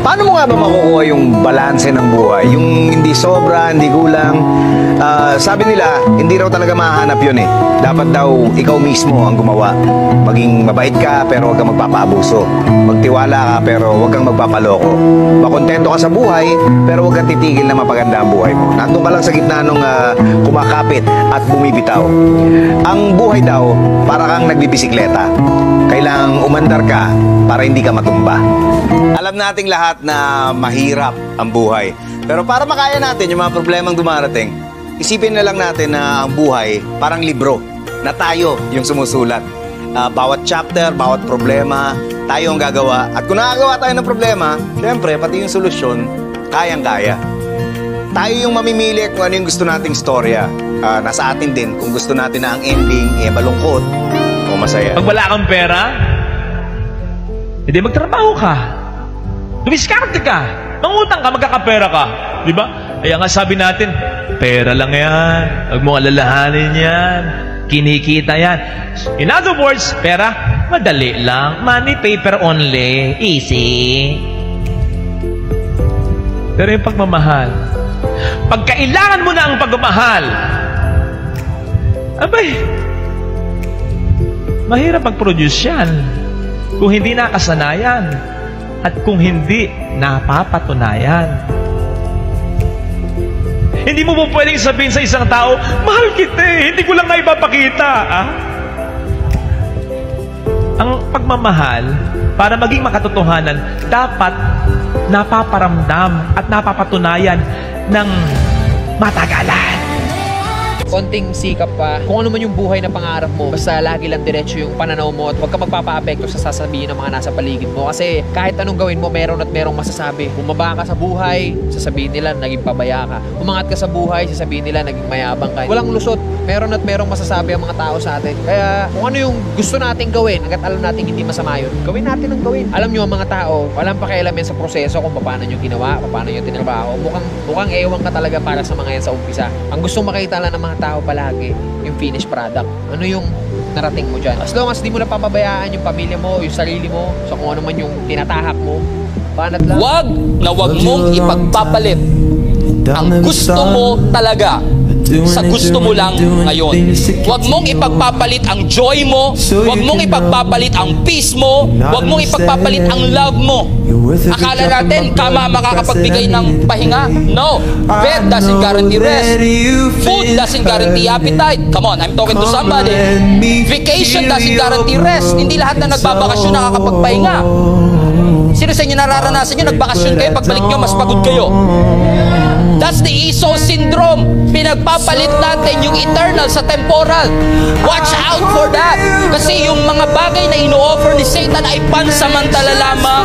Paano mo nga ba makukuha yung balanse ng buhay? Yung hindi sobra, hindi kulang. Sabi nila, hindi raw talaga mahanap yun eh. Dapat daw ikaw mismo ang gumawa. Maging mabait ka pero huwag kang magpapaabuso. Magtiwala ka pero huwag kang magpapaloko. Makontento ka sa buhay pero huwag kang titigil na mapaganda ang buhay mo. Nandun ka lang sa gitna nung kumakapit at bumibitaw. Ang buhay daw, para kang nagbibisikleta. Kailangang umandar ka para hindi ka matumba. Alam nating lahat na mahirap ang buhay. Pero para makaya natin yung mga problemang dumarating, isipin na lang natin na ang buhay parang libro na tayo yung sumusulat. Bawat chapter, bawat problema, tayo ang gagawa. At kung nakagawa tayo ng problema, syempre, pati yung solusyon, kayang-kaya. Tayo yung mamimili kung ano yung gusto nating storya. Nasa atin din kung gusto natin na ang ending malungkot o masaya. Pag wala kang pera, hindi magtrabaho ka. Dumiskarte ka. Mangutang ka, magkakapera ka. Di ba? Kaya nga sabi natin, pera lang yan. Huwag mo alalahanin yan. Kinikita yan. In other words, pera, madali lang. Money, paper only. Easy. Pero yung pagmamahal, pag kailangan mo na ang pagmamahal, abay, mahirap mag-produce yan kung hindi nakasanayan at kung hindi napapatunayan. Hindi mo po pwedeng sabihin sa isang tao, mahal kita eh, hindi ko lang nga ipapakita. Ang pagmamahal, para maging makatotohanan, dapat napaparamdam at napapatunayan ng matagalan. Konting sikap pa, kung ano man yung buhay na pangarap mo, basta lagi lang diretso yung pananaw mo at huwag ka magpapa-apekto sa sasabihin ng mga nasa paligid mo. Kasi kahit anong gawin mo, meron at merong masasabi. Bumaba ka sa buhay, sasabihin nila naging pabaya ka. Umangat ka sa buhay, sasabihin nila naging mayabang ka. Walang lusot, meron at merong masasabi ang mga tao sa atin. Kaya kung ano yung gusto nating gawin, hanggat alam natin hindi masama yun, gawin natin ang gawin. Alam nyo, ang mga tao, walang pakialam yan sa proseso kung paano nyo ginawa, paano nyo tinrabaho. Mukhang ewan ka talaga para sa mga yan sa umpisa. Ang gustong makita lang ng mga tao palagi, yung finished product. Ano yung narating mo dyan? As long as di mo napapabayaan yung pamilya mo, yung sarili mo, sa kung ano man yung tinatahak mo, banat lang. Wag na wag mong ipagpapalit ang gusto mo talaga sa gusto mo lang ngayon. Huwag mong ipagpapalit ang joy mo, huwag mong ipagpapalit ang peace mo, huwag mong ipagpapalit ang love mo. Akala natin kama makakapagbigay ng pahinga. No. Bed doesn't guarantee rest. Food doesn't guarantee appetite. Come on, I'm talking to somebody. Vacation doesn't guarantee rest. Hindi lahat na nagbabakasyon nakakapagpahinga. Sino sa inyo nararanasan nyo, nagbakasyon kayo, pagbalik nyo, mas pagod kayo. That's the ESO syndrome. Pinagpapalit natin yung eternal sa temporal. Watch out for that. Kasi yung mga bagay na ino-offer ni Satan ay pansamantala lamang.